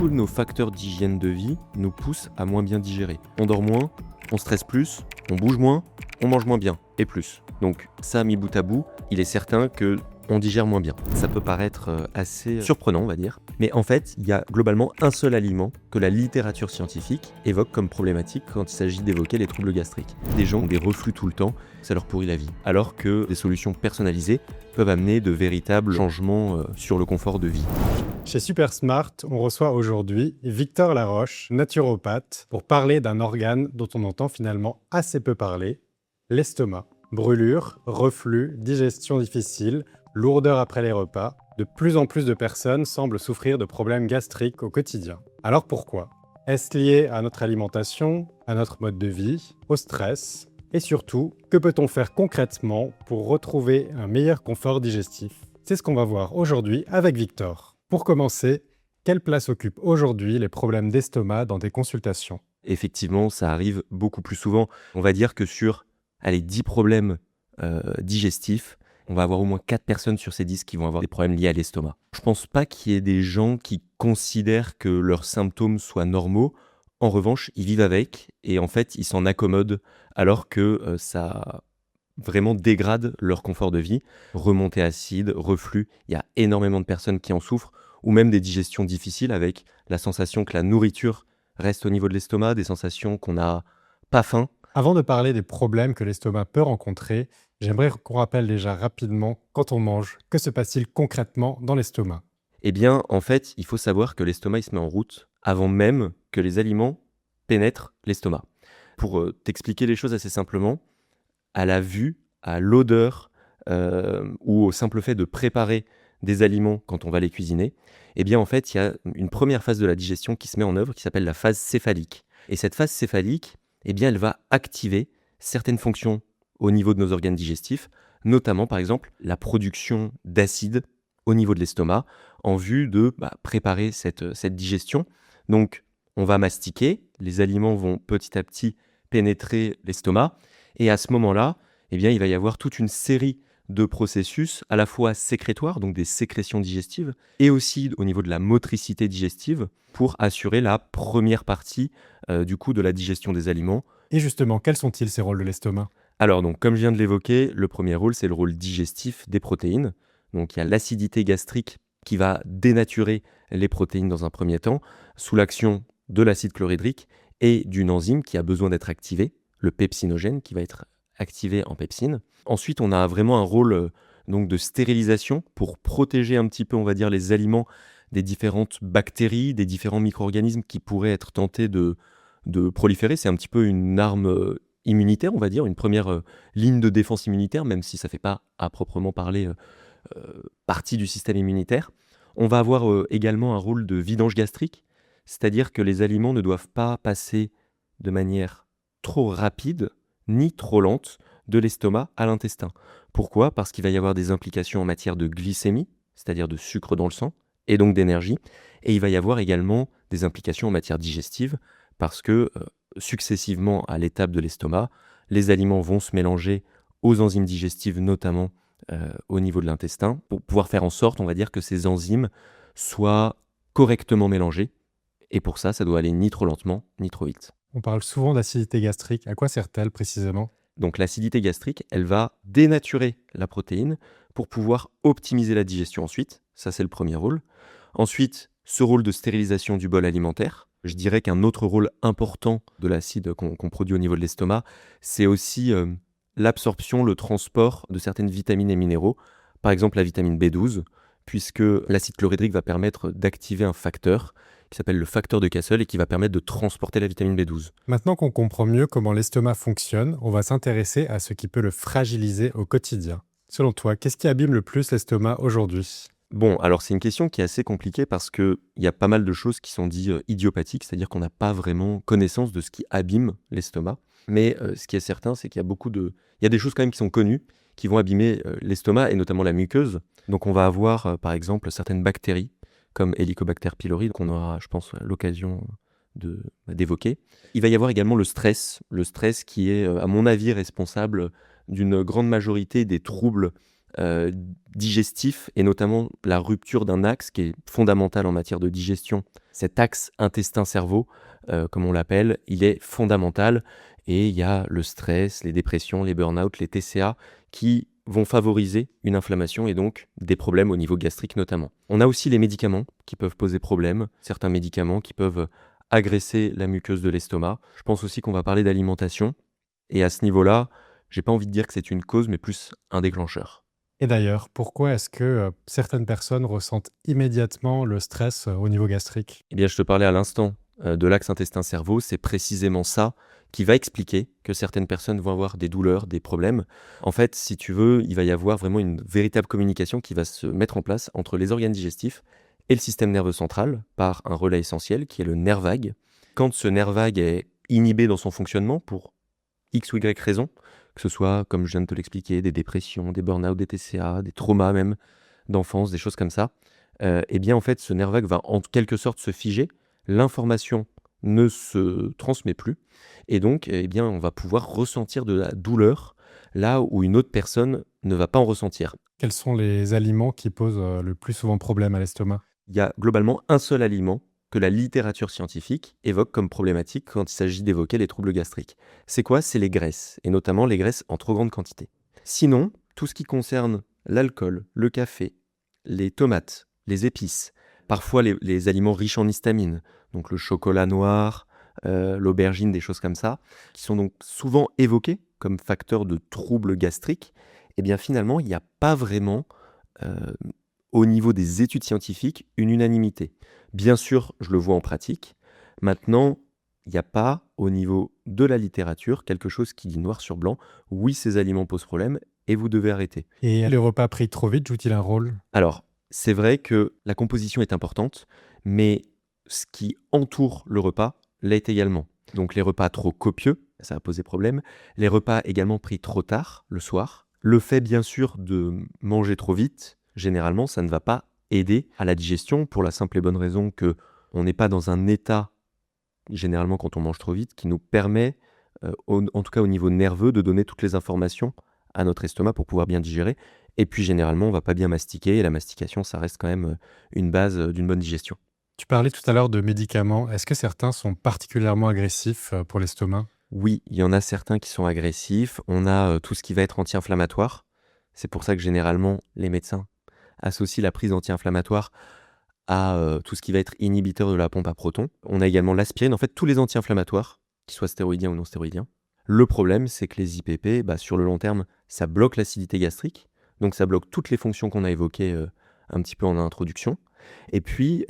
tous nos facteurs d'hygiène de vie nous poussent à moins bien digérer. On dort moins, on stresse plus, on bouge moins, on mange moins bien, et plus. Donc ça, mis bout à bout, il est certain que on digère moins bien. Ça peut paraître assez surprenant, on va dire. Mais en fait, il y a globalement un seul aliment que la littérature scientifique évoque comme problématique quand il s'agit d'évoquer les troubles gastriques. Des gens ont des reflux tout le temps, ça leur pourrit la vie. Alors que des solutions personnalisées peuvent amener de véritables changements sur le confort de vie. Chez Supersmart, on reçoit aujourd'hui Victor Laroche, naturopathe, pour parler d'un organe dont on entend finalement assez peu parler, l'estomac. Brûlure, reflux, digestion difficile, lourdeur après les repas, de plus en plus de personnes semblent souffrir de problèmes gastriques au quotidien. Alors pourquoi ? Est-ce lié à notre alimentation, à notre mode de vie, au stress ? Et surtout, que peut-on faire concrètement pour retrouver un meilleur confort digestif ? C'est ce qu'on va voir aujourd'hui avec Victor. Pour commencer, quelle place occupent aujourd'hui les problèmes d'estomac dans tes consultations ? Effectivement, ça arrive beaucoup plus souvent. On va dire que sur 10 problèmes digestifs, on va avoir au moins 4 personnes sur ces 10 qui vont avoir des problèmes liés à l'estomac. Je pense pas qu'il y ait des gens qui considèrent que leurs symptômes soient normaux. En revanche, ils vivent avec et en fait, ils s'en accommodent alors que ça vraiment dégrade leur confort de vie. Remontée acide, reflux, il y a énormément de personnes qui en souffrent ou même des digestions difficiles avec la sensation que la nourriture reste au niveau de l'estomac, des sensations qu'on n'a pas faim. Avant de parler des problèmes que l'estomac peut rencontrer, j'aimerais qu'on rappelle déjà rapidement quand on mange, que se passe-t-il concrètement dans l'estomac ? Eh bien, en fait, il faut savoir que l'estomac il se met en route avant même que les aliments pénètrent l'estomac. Pour t'expliquer les choses assez simplement, à la vue, à l'odeur ou au simple fait de préparer des aliments quand on va les cuisiner, eh bien en fait, il y a une première phase de la digestion qui se met en œuvre qui s'appelle la phase céphalique. Et cette phase céphalique, eh bien, elle va activer certaines fonctions au niveau de nos organes digestifs, notamment par exemple la production d'acide au niveau de l'estomac en vue de préparer cette digestion. Donc on va mastiquer, les aliments vont petit à petit pénétrer l'estomac et à ce moment-là, eh bien, il va y avoir toute une série de processus à la fois sécrétoires, donc des sécrétions digestives, et aussi au niveau de la motricité digestive pour assurer la première partie du coup de la digestion des aliments. Et justement, quels sont-ils ces rôles de l'estomac ? Alors donc, comme je viens de l'évoquer, le premier rôle, c'est le rôle digestif des protéines. Donc il y a l'acidité gastrique qui va dénaturer les protéines dans un premier temps, sous l'action de l'acide chlorhydrique et d'une enzyme qui a besoin d'être activée, le pepsinogène, qui va être activé en pepsine. Ensuite, on a vraiment un rôle donc de stérilisation pour protéger un petit peu, on va dire, les aliments des différentes bactéries, des différents micro-organismes qui pourraient être tentés de proliférer. C'est un petit peu une arme immunitaire, on va dire, une première ligne de défense immunitaire, même si ça ne fait pas à proprement parler partie du système immunitaire. On va avoir également un rôle de vidange gastrique, c'est-à-dire que les aliments ne doivent pas passer de manière trop rapide ni trop lente de l'estomac à l'intestin. Pourquoi ? Parce qu'il va y avoir des implications en matière de glycémie, c'est-à-dire de sucre dans le sang, et donc d'énergie, et il va y avoir également des implications en matière digestive, parce que successivement à l'étape de l'estomac, les aliments vont se mélanger aux enzymes digestives, notamment au niveau de l'intestin, pour pouvoir faire en sorte, on va dire, que ces enzymes soient correctement mélangées, et pour ça, ça doit aller ni trop lentement, ni trop vite. On parle souvent d'acidité gastrique. À quoi sert-elle précisément ? Donc l'acidité gastrique, elle va dénaturer la protéine pour pouvoir optimiser la digestion ensuite. Ça, c'est le premier rôle. Ensuite, ce rôle de stérilisation du bol alimentaire. Je dirais qu'un autre rôle important de l'acide qu'on produit au niveau de l'estomac, c'est aussi l'absorption, le transport de certaines vitamines et minéraux. Par exemple, la vitamine B12, puisque l'acide chlorhydrique va permettre d'activer un facteur qui s'appelle le facteur de Castle et qui va permettre de transporter la vitamine B12. Maintenant qu'on comprend mieux comment l'estomac fonctionne, on va s'intéresser à ce qui peut le fragiliser au quotidien. Selon toi, qu'est-ce qui abîme le plus l'estomac aujourd'hui ? Bon, alors c'est une question qui est assez compliquée parce qu'il y a pas mal de choses qui sont dites idiopathiques, c'est-à-dire qu'on n'a pas vraiment connaissance de ce qui abîme l'estomac. Mais ce qui est certain, c'est qu'il y a il y a des choses quand même qui sont connues, qui vont abîmer l'estomac et notamment la muqueuse. Donc on va avoir par exemple certaines bactéries, comme Helicobacter pylori, qu'on aura, je pense, l'occasion d'évoquer. Il va y avoir également le stress qui est, à mon avis, responsable d'une grande majorité des troubles euh, digestif et notamment la rupture d'un axe qui est fondamental en matière de digestion. Cet axe intestin-cerveau, comme on l'appelle, il est fondamental et il y a le stress, les dépressions, les burn-out, les TCA qui vont favoriser une inflammation et donc des problèmes au niveau gastrique notamment. On a aussi les médicaments qui peuvent poser problème, certains médicaments qui peuvent agresser la muqueuse de l'estomac. Je pense aussi qu'on va parler d'alimentation et à ce niveau-là, j'ai pas envie de dire que c'est une cause mais plus un déclencheur. Et d'ailleurs, pourquoi est-ce que certaines personnes ressentent immédiatement le stress au niveau gastrique? Eh bien, je te parlais à l'instant de l'axe intestin-cerveau, c'est précisément ça qui va expliquer que certaines personnes vont avoir des douleurs, des problèmes. En fait, si tu veux, il va y avoir vraiment une véritable communication qui va se mettre en place entre les organes digestifs et le système nerveux central par un relais essentiel qui est le nerf vague. Quand ce nerf vague est inhibé dans son fonctionnement pour X ou Y raison, que ce soit, comme je viens de te l'expliquer, des dépressions, des burn-out, des TCA, des traumas même d'enfance, des choses comme ça, eh bien en fait ce nerf vague va en quelque sorte se figer, l'information ne se transmet plus, et donc eh bien on va pouvoir ressentir de la douleur là où une autre personne ne va pas en ressentir. Quels sont les aliments qui posent le plus souvent problème à l'estomac? Il y a globalement un seul aliment que la littérature scientifique évoque comme problématique quand il s'agit d'évoquer les troubles gastriques. C'est quoi? C'est les graisses, et notamment les graisses en trop grande quantité. Sinon, tout ce qui concerne l'alcool, le café, les tomates, les épices, parfois les aliments riches en histamine, donc le chocolat noir, l'aubergine, des choses comme ça, qui sont donc souvent évoqués comme facteurs de troubles gastriques, et bien finalement, il n'y a pas vraiment euh, au niveau des études scientifiques, une unanimité. Bien sûr, je le vois en pratique. Maintenant, il n'y a pas, au niveau de la littérature, quelque chose qui dit noir sur blanc, oui, ces aliments posent problème et vous devez arrêter. Et les repas pris trop vite jouent-ils un rôle? Alors, c'est vrai que la composition est importante, mais ce qui entoure le repas l'est également. Donc les repas trop copieux, ça va poser problème. Les repas également pris trop tard, le soir. Le fait bien sûr de manger trop vite, généralement ça ne va pas aider à la digestion pour la simple et bonne raison que on n'est pas dans un état, généralement quand on mange trop vite, qui nous permet, en tout cas au niveau nerveux, de donner toutes les informations à notre estomac pour pouvoir bien digérer. Et puis généralement, on va pas bien mastiquer, et la mastication, ça reste quand même une base d'une bonne digestion. Tu parlais tout à l'heure de médicaments. Est-ce que certains sont particulièrement agressifs pour l'estomac? Oui, il y en a certains qui sont agressifs. On a tout ce qui va être anti-inflammatoire. C'est pour ça que généralement, les médecins associent la prise anti-inflammatoire à tout ce qui va être inhibiteur de la pompe à protons. On a également l'aspirine, en fait tous les anti-inflammatoires, qu'ils soient stéroïdiens ou non stéroïdiens. Le problème, c'est que les IPP, sur le long terme, ça bloque l'acidité gastrique, donc ça bloque toutes les fonctions qu'on a évoquées un petit peu en introduction. Et puis,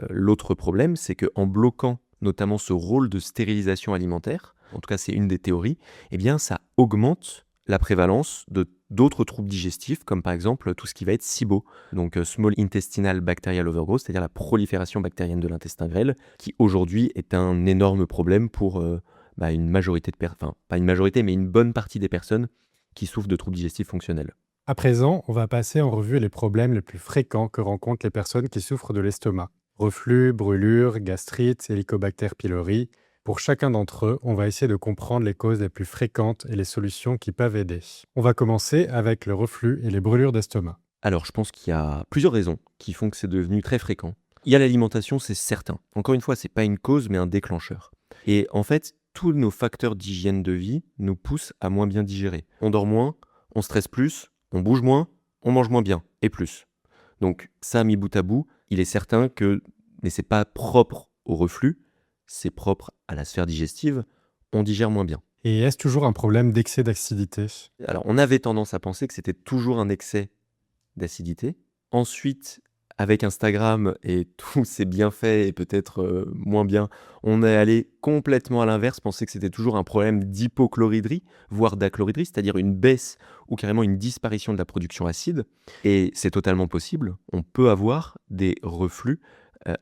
l'autre problème, c'est qu'en bloquant notamment ce rôle de stérilisation alimentaire, en tout cas c'est une des théories, eh bien ça augmente la prévalence de d'autres troubles digestifs, comme par exemple tout ce qui va être SIBO, donc Small Intestinal Bacterial Overgrowth, c'est-à-dire la prolifération bactérienne de l'intestin grêle, qui aujourd'hui est un énorme problème pour une majorité de personnes, enfin pas une majorité, mais une bonne partie des personnes qui souffrent de troubles digestifs fonctionnels. À présent, on va passer en revue les problèmes les plus fréquents que rencontrent les personnes qui souffrent de l'estomac. Reflux, brûlure, gastrite, Helicobacter pylori. Pour chacun d'entre eux, on va essayer de comprendre les causes les plus fréquentes et les solutions qui peuvent aider. On va commencer avec le reflux et les brûlures d'estomac. Alors je pense qu'il y a plusieurs raisons qui font que c'est devenu très fréquent. Il y a l'alimentation, c'est certain. Encore une fois, c'est pas une cause, mais un déclencheur. Et en fait, tous nos facteurs d'hygiène de vie nous poussent à moins bien digérer. On dort moins, on stresse plus, on bouge moins, on mange moins bien, et plus. Donc ça, mis bout à bout, il est certain que, mais c'est pas propre au reflux, c'est propre à la sphère digestive, on digère moins bien. Et est-ce toujours un problème d'excès d'acidité? Alors on avait tendance à penser que c'était toujours un excès d'acidité. Ensuite, avec Instagram et tous ses bienfaits et peut-être moins bien, on est allé complètement à l'inverse, penser que c'était toujours un problème d'hypochloridrie, voire d'achloridrie, c'est-à-dire une baisse ou carrément une disparition de la production acide. Et c'est totalement possible, on peut avoir des reflux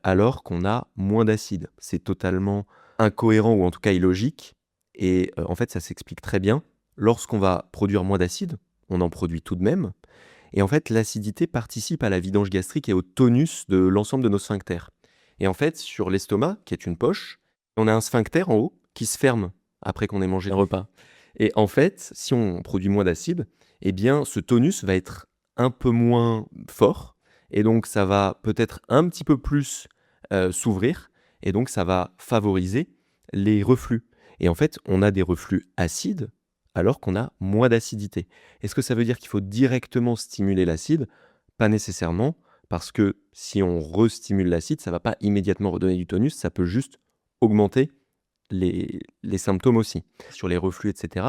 alors qu'on a moins d'acide. C'est totalement incohérent ou en tout cas illogique. Et en fait, ça s'explique très bien. Lorsqu'on va produire moins d'acide, on en produit tout de même. Et en fait, l'acidité participe à la vidange gastrique et au tonus de l'ensemble de nos sphincters. Et en fait, sur l'estomac, qui est une poche, on a un sphincter en haut qui se ferme après qu'on ait mangé un repas. Et en fait, si on produit moins d'acide, eh bien, ce tonus va être un peu moins fort, et donc ça va peut-être un petit peu plus s'ouvrir, et donc ça va favoriser les reflux. Et en fait, on a des reflux acides alors qu'on a moins d'acidité. Est-ce que ça veut dire qu'il faut directement stimuler l'acide? Pas nécessairement, parce que si on restimule l'acide, ça ne va pas immédiatement redonner du tonus, ça peut juste augmenter les symptômes aussi, sur les reflux, etc.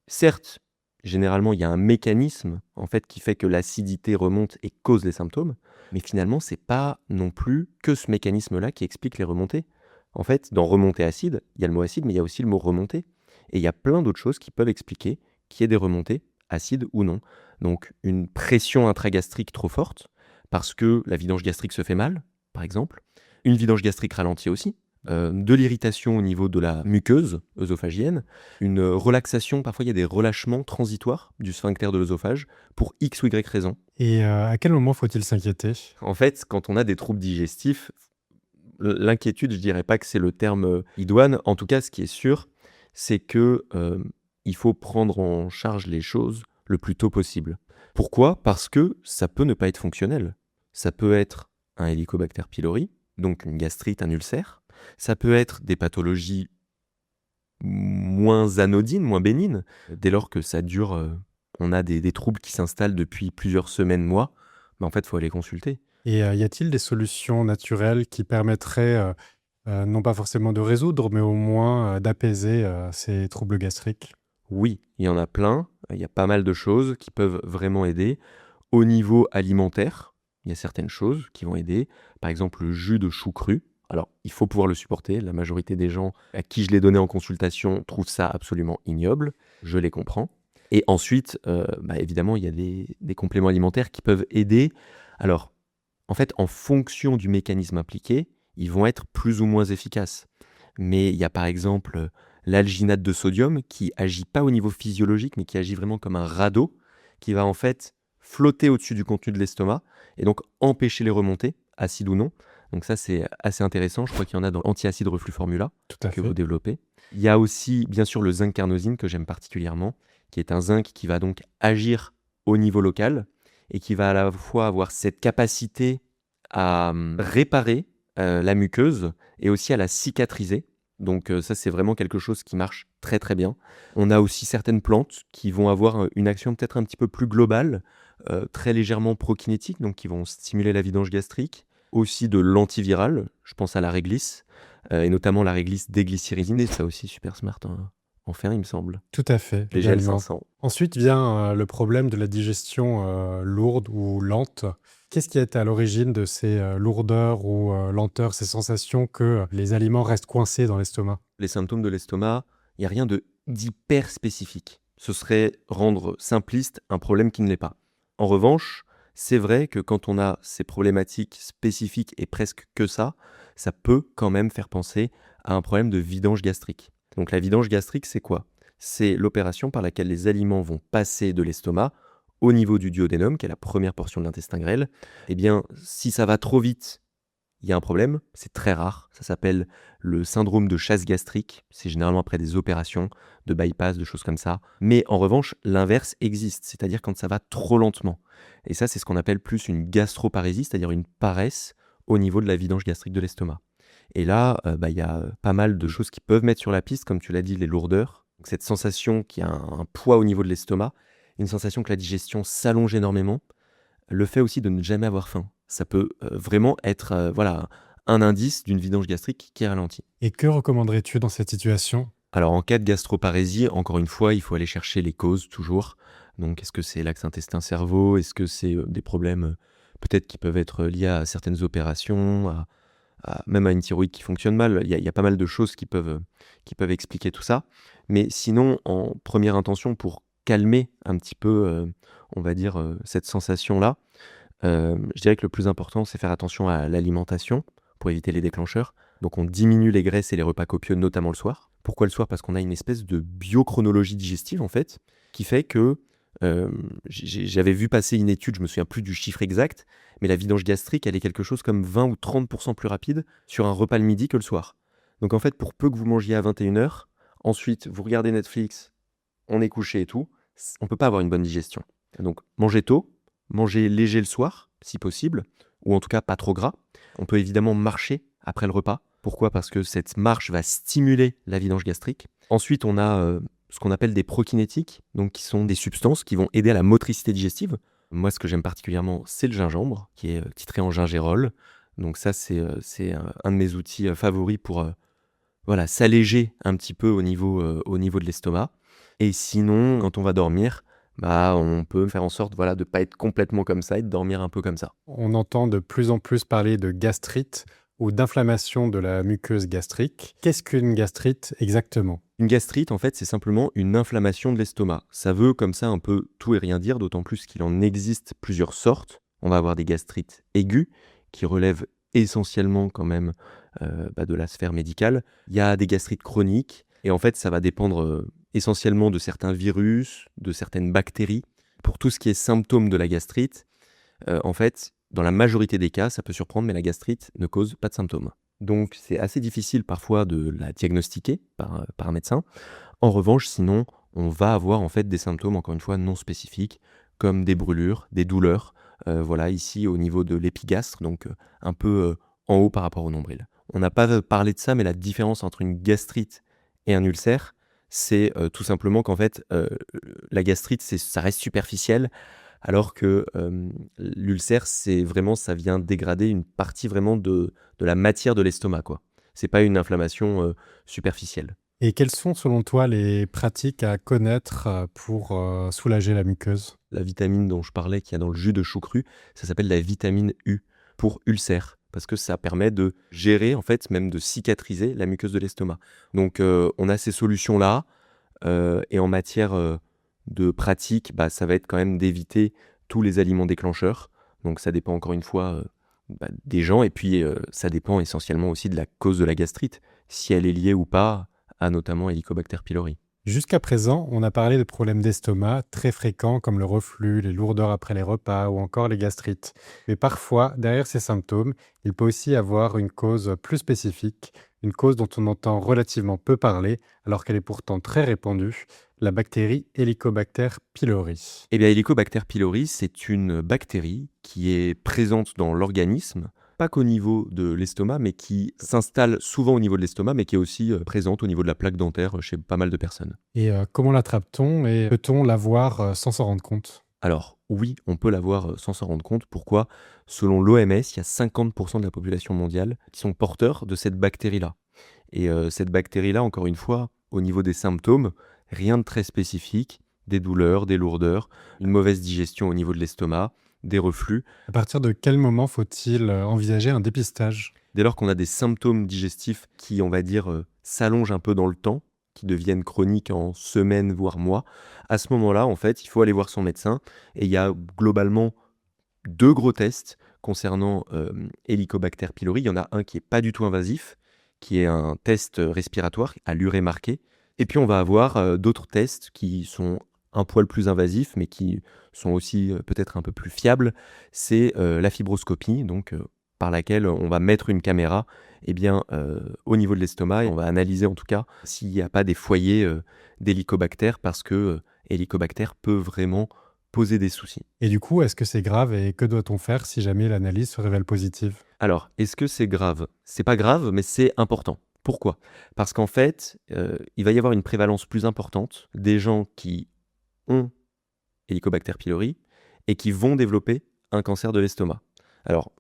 Certes, généralement, il y a un mécanisme en fait qui fait que l'acidité remonte et cause les symptômes, mais finalement, c'est pas non plus que ce mécanisme-là qui explique les remontées. En fait, dans remontée acide, il y a le mot acide, mais il y a aussi le mot remontée. Et il y a plein d'autres choses qui peuvent expliquer qu'il y ait des remontées, acides ou non. Donc, une pression intragastrique trop forte, parce que la vidange gastrique se fait mal, par exemple. Une vidange gastrique ralentie aussi. De l'irritation au niveau de la muqueuse œsophagienne, une relaxation, parfois il y a des relâchements transitoires du sphincter de l'œsophage pour X ou Y raison. Et à quel moment faut-il s'inquiéter? En fait, quand on a des troubles digestifs, l'inquiétude, je dirais pas que c'est le terme idoine. En tout cas, ce qui est sûr, c'est que il faut prendre en charge les choses le plus tôt possible. Pourquoi? Parce que ça peut ne pas être fonctionnel. Ça peut être un Helicobacter pylori, donc une gastrite, un ulcère. Ça peut être des pathologies moins anodines, moins bénignes, dès lors que ça dure, on a des troubles qui s'installent depuis plusieurs semaines, mois, en fait, il faut aller consulter. Et y a-t-il des solutions naturelles qui permettraient, non pas forcément de résoudre, mais au moins d'apaiser ces troubles gastriques? Oui, il y en a plein, il y a pas mal de choses qui peuvent vraiment aider. Au niveau alimentaire, il y a certaines choses qui vont aider, par exemple le jus de chou cru. Alors, il faut pouvoir le supporter. La majorité des gens à qui je l'ai donné en consultation trouvent ça absolument ignoble. Je les comprends. Et ensuite, évidemment, il y a des compléments alimentaires qui peuvent aider. Alors, en fait, en fonction du mécanisme impliqué, ils vont être plus ou moins efficaces. Mais il y a par exemple l'alginate de sodium qui agit pas au niveau physiologique, mais qui agit vraiment comme un radeau, qui va en fait flotter au-dessus du contenu de l'estomac et donc empêcher les remontées, acides ou non. Donc ça, c'est assez intéressant. Je crois qu'il y en a dans l'antiacide reflux formula Tout à que vous fait. développez. Il y a aussi, bien sûr, le zinc carnosine que j'aime particulièrement, qui est un zinc qui va donc agir au niveau local et qui va à la fois avoir cette capacité à réparer la muqueuse et aussi à la cicatriser. Donc ça, c'est vraiment quelque chose qui marche très très bien. On a aussi certaines plantes qui vont avoir une action peut-être un petit peu plus globale, très légèrement prokinétique, donc qui vont stimuler la vidange gastrique. Aussi de l'antiviral, je pense à la réglisse, et notamment la réglisse déglycyrrhizine, ça aussi super smart en faire, il me semble. Tout à fait, Les gels également. 500. Ensuite vient le problème de la digestion lourde ou lente. Qu'est-ce qui est à l'origine de ces lourdeurs ou lenteurs, ces sensations que les aliments restent coincés dans l'estomac? Les symptômes de l'estomac, il n'y a rien d'hyper spécifique. Ce serait rendre simpliste un problème qui ne l'est pas. En revanche, c'est vrai que quand on a ces problématiques spécifiques et presque que ça peut quand même faire penser à un problème de vidange gastrique. Donc la vidange gastrique, c'est quoi? C'est l'opération par laquelle les aliments vont passer de l'estomac au niveau du duodénum, qui est la première portion de l'intestin grêle. Eh bien, si ça va trop vite, il y a un problème, c'est très rare, ça s'appelle le syndrome de chasse gastrique, c'est généralement après des opérations de bypass, de choses comme ça. Mais en revanche, l'inverse existe, c'est-à-dire quand ça va trop lentement. Et ça, c'est ce qu'on appelle plus une gastroparésie, c'est-à-dire une paresse au niveau de la vidange gastrique de l'estomac. Et là, il y a pas mal de choses qui peuvent mettre sur la piste, comme tu l'as dit, les lourdeurs. Donc, cette sensation qu'il y a un poids au niveau de l'estomac, une sensation que la digestion s'allonge énormément, le fait aussi de ne jamais avoir faim. Ça peut vraiment être un indice d'une vidange gastrique qui est ralentie. Et que recommanderais-tu dans cette situation? Alors en cas de gastroparésie, encore une fois, il faut aller chercher les causes toujours. Donc est-ce que c'est l'axe intestin-cerveau? Est-ce que c'est des problèmes peut-être qui peuvent être liés à certaines opérations, même à une thyroïde qui fonctionne mal? Il y a pas mal de choses qui peuvent expliquer tout ça. Mais sinon, en première intention, pour calmer un petit peu, on va dire, cette sensation-là, je dirais que le plus important, c'est faire attention à l'alimentation pour éviter les déclencheurs. Donc on diminue les graisses et les repas copieux, notamment le soir. Pourquoi le soir? Parce qu'on a une espèce de biochronologie digestive, en fait, qui fait que j'avais vu passer une étude, je me souviens plus du chiffre exact, mais la vidange gastrique, elle est quelque chose comme 20 ou 30% plus rapide sur un repas le midi que le soir. Donc en fait, pour peu que vous mangiez à 21h, ensuite vous regardez Netflix, on est couché et tout, on peut pas avoir une bonne digestion. Donc mangez tôt, manger léger le soir, si possible, ou en tout cas pas trop gras. On peut évidemment marcher après le repas. Pourquoi ? Parce que cette marche va stimuler la vidange gastrique. Ensuite, on a ce qu'on appelle des prokinétiques, donc qui sont des substances qui vont aider à la motricité digestive. Moi, ce que j'aime particulièrement, c'est le gingembre, qui est titré en gingérol. Donc ça, c'est un de mes outils favoris pour s'alléger un petit peu au niveau de l'estomac. Et sinon, quand on va dormir, on peut faire en sorte de ne pas être complètement comme ça et de dormir un peu comme ça. On entend de plus en plus parler de gastrite ou d'inflammation de la muqueuse gastrique. Qu'est-ce qu'une gastrite exactement ? Une gastrite, en fait, c'est simplement une inflammation de l'estomac. Ça veut comme ça un peu tout et rien dire, d'autant plus qu'il en existe plusieurs sortes. On va avoir des gastrites aiguës qui relèvent essentiellement quand même de la sphère médicale. Il y a des gastrites chroniques et en fait, ça va dépendre essentiellement de certains virus, de certaines bactéries. Pour tout ce qui est symptômes de la gastrite, en fait, dans la majorité des cas, ça peut surprendre, mais la gastrite ne cause pas de symptômes. Donc, c'est assez difficile parfois de la diagnostiquer par un médecin. En revanche, sinon, on va avoir en fait des symptômes, encore une fois, non spécifiques, comme des brûlures, des douleurs, ici au niveau de l'épigastre, donc un peu en haut par rapport au nombril. On n'a pas parlé de ça, mais la différence entre une gastrite et un ulcère, c'est tout simplement qu'en fait, la gastrite, ça reste superficiel, alors que l'ulcère, ça vient dégrader une partie vraiment de la matière de l'estomac, quoi. C'est pas une inflammation superficielle. Et quelles sont selon toi les pratiques à connaître pour soulager la muqueuse ? La vitamine dont je parlais, qu'il y a dans le jus de chou cru, ça s'appelle la vitamine U pour ulcère, parce que ça permet de gérer, en fait, même de cicatriser la muqueuse de l'estomac. Donc on a ces solutions-là, et en matière de pratique, ça va être quand même d'éviter tous les aliments déclencheurs. Donc ça dépend encore une fois des gens, et puis ça dépend essentiellement aussi de la cause de la gastrite, si elle est liée ou pas à notamment Helicobacter pylori. Jusqu'à présent, on a parlé de problèmes d'estomac très fréquents comme le reflux, les lourdeurs après les repas ou encore les gastrites. Mais parfois, derrière ces symptômes, il peut aussi y avoir une cause plus spécifique, une cause dont on entend relativement peu parler alors qu'elle est pourtant très répandue, la bactérie Helicobacter pylori. Eh bien, Helicobacter pylori, c'est une bactérie qui est présente dans l'organisme, pas qu'au niveau de l'estomac, mais qui s'installe souvent au niveau de l'estomac, mais qui est aussi présente au niveau de la plaque dentaire chez pas mal de personnes. Et comment l'attrape-t-on et peut-on l'avoir sans s'en rendre compte ? Alors oui, on peut l'avoir sans s'en rendre compte. Pourquoi ? Selon l'OMS, il y a 50% de la population mondiale qui sont porteurs de cette bactérie-là. Et cette bactérie-là, encore une fois, au niveau des symptômes, rien de très spécifique, des douleurs, des lourdeurs, une mauvaise digestion au niveau de l'estomac, des reflux. À partir de quel moment faut-il envisager un dépistage ? Dès lors qu'on a des symptômes digestifs qui, on va dire, s'allongent un peu dans le temps, qui deviennent chroniques en semaines, voire mois, à ce moment-là, en fait, il faut aller voir son médecin. Et il y a globalement 2 gros tests concernant Helicobacter pylori. Il y en a un qui n'est pas du tout invasif, qui est un test respiratoire à l'urée marquée. Et puis on va avoir d'autres tests qui sont un poil plus invasifs, mais qui sont aussi peut-être un peu plus fiables. C'est la fibroscopie, donc par laquelle on va mettre une caméra au niveau de l'estomac, et on va analyser en tout cas s'il n'y a pas des foyers d'hélicobactère, parce que Helicobacter peut vraiment poser des soucis. Et du coup, est-ce que c'est grave et que doit-on faire si jamais l'analyse se révèle positive ? Alors, est-ce que c'est grave ? C'est pas grave, mais c'est important. Pourquoi ? Parce qu'en fait, il va y avoir une prévalence plus importante des gens qui ont Helicobacter pylori et qui vont développer un cancer de l'estomac. Alors,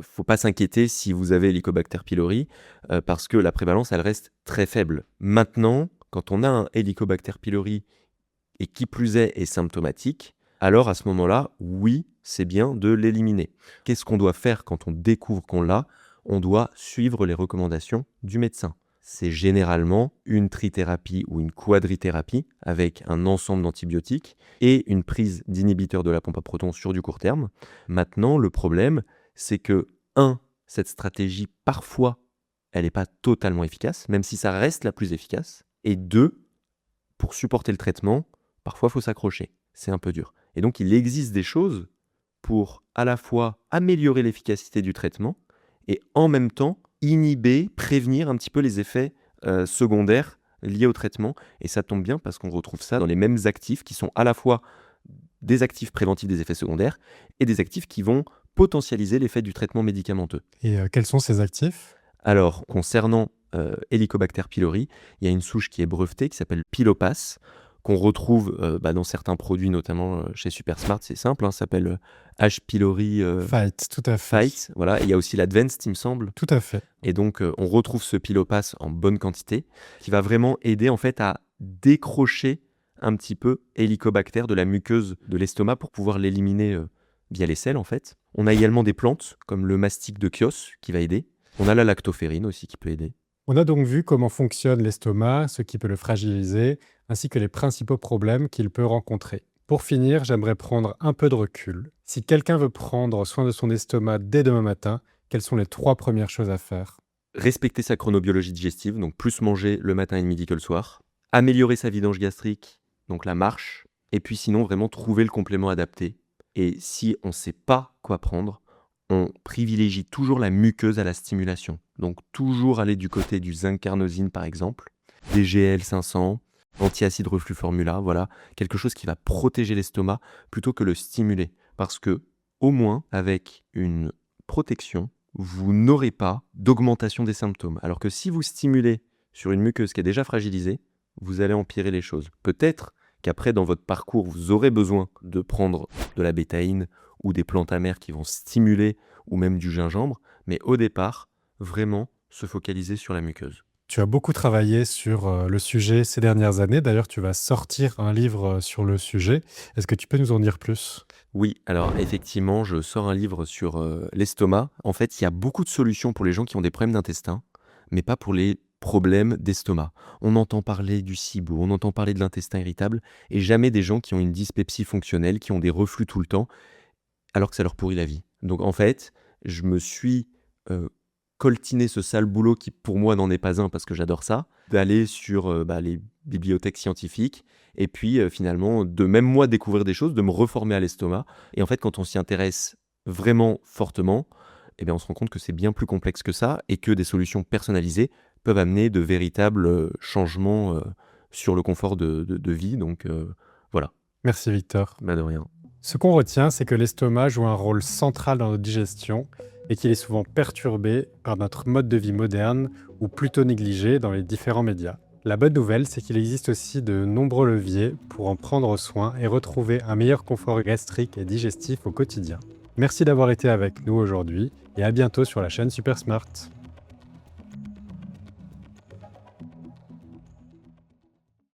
faut pas s'inquiéter si vous avez Helicobacter pylori, parce que la prévalence, elle reste très faible. Maintenant, quand on a un Helicobacter pylori et qui plus est symptomatique, alors à ce moment-là, oui, c'est bien de l'éliminer. Qu'est-ce qu'on doit faire quand on découvre qu'on l'a ? On doit suivre les recommandations du médecin. C'est généralement une trithérapie ou une quadrithérapie avec un ensemble d'antibiotiques et une prise d'inhibiteur de la pompe à protons sur du court terme. Maintenant, le problème, c'est que, cette stratégie, parfois, elle n'est pas totalement efficace, même si ça reste la plus efficace. Et 2, pour supporter le traitement, parfois, il faut s'accrocher. C'est un peu dur. Et donc, il existe des choses pour à la fois améliorer l'efficacité du traitement et en même temps inhiber, prévenir un petit peu les effets secondaires liés au traitement. Et ça tombe bien parce qu'on retrouve ça dans les mêmes actifs qui sont à la fois des actifs préventifs des effets secondaires et des actifs qui vont potentialiser l'effet du traitement médicamenteux. Et quels sont ces actifs? Alors, concernant Helicobacter pylori, il y a une souche qui est brevetée qui s'appelle Pylopas, qu'on retrouve dans certains produits, notamment chez Supersmart, c'est simple, ça s'appelle H. pylori Fight, tout à fait. Fight. Voilà. Et il y a aussi l'Advanced, il me semble. Tout à fait. Et donc, on retrouve ce Pylopas en bonne quantité, qui va vraiment aider en fait à décrocher un petit peu Helicobacter de la muqueuse de l'estomac pour pouvoir l'éliminer via les selles en fait. On a également des plantes comme le mastic de Chios qui va aider. On a la lactoferrine aussi qui peut aider. On a donc vu comment fonctionne l'estomac, ce qui peut le fragiliser, ainsi que les principaux problèmes qu'il peut rencontrer. Pour finir, j'aimerais prendre un peu de recul. Si quelqu'un veut prendre soin de son estomac dès demain matin, quelles sont les 3 premières choses à faire? Respecter sa chronobiologie digestive, donc plus manger le matin et le midi que le soir. Améliorer sa vidange gastrique, donc la marche. Et puis sinon, vraiment trouver le complément adapté. Et si on ne sait pas quoi prendre, on privilégie toujours la muqueuse à la stimulation. Donc toujours aller du côté du zinc carnosine par exemple, des GL 500, antiacide reflux formula, voilà, quelque chose qui va protéger l'estomac plutôt que le stimuler. Parce que au moins avec une protection, vous n'aurez pas d'augmentation des symptômes. Alors que si vous stimulez sur une muqueuse qui est déjà fragilisée, vous allez empirer les choses. Peut-être qu'après, dans votre parcours, vous aurez besoin de prendre de la bétaïne ou des plantes amères qui vont stimuler, ou même du gingembre, mais au départ, vraiment se focaliser sur la muqueuse. Tu as beaucoup travaillé sur le sujet ces dernières années. D'ailleurs, tu vas sortir un livre sur le sujet. Est-ce que tu peux nous en dire plus? Oui, alors effectivement, je sors un livre sur l'estomac. En fait, il y a beaucoup de solutions pour les gens qui ont des problèmes d'intestin, mais pas pour les problèmes d'estomac. On entend parler du SIBO, on entend parler de l'intestin irritable, et jamais des gens qui ont une dyspepsie fonctionnelle, qui ont des reflux tout le temps, alors que ça leur pourrit la vie. Donc en fait, je me suis coltiné ce sale boulot qui pour moi n'en est pas un parce que j'adore ça, d'aller sur les bibliothèques scientifiques et puis finalement de même moi découvrir des choses, de me reformer à l'estomac. Et en fait quand on s'y intéresse vraiment fortement, on se rend compte que c'est bien plus complexe que ça et que des solutions personnalisées peuvent amener de véritables changements sur le confort de vie. Donc voilà. Merci Victor. De rien. Ce qu'on retient, c'est que l'estomac joue un rôle central dans notre digestion et qu'il est souvent perturbé par notre mode de vie moderne ou plutôt négligé dans les différents médias. La bonne nouvelle, c'est qu'il existe aussi de nombreux leviers pour en prendre soin et retrouver un meilleur confort gastrique et digestif au quotidien. Merci d'avoir été avec nous aujourd'hui et à bientôt sur la chaîne Super Smart.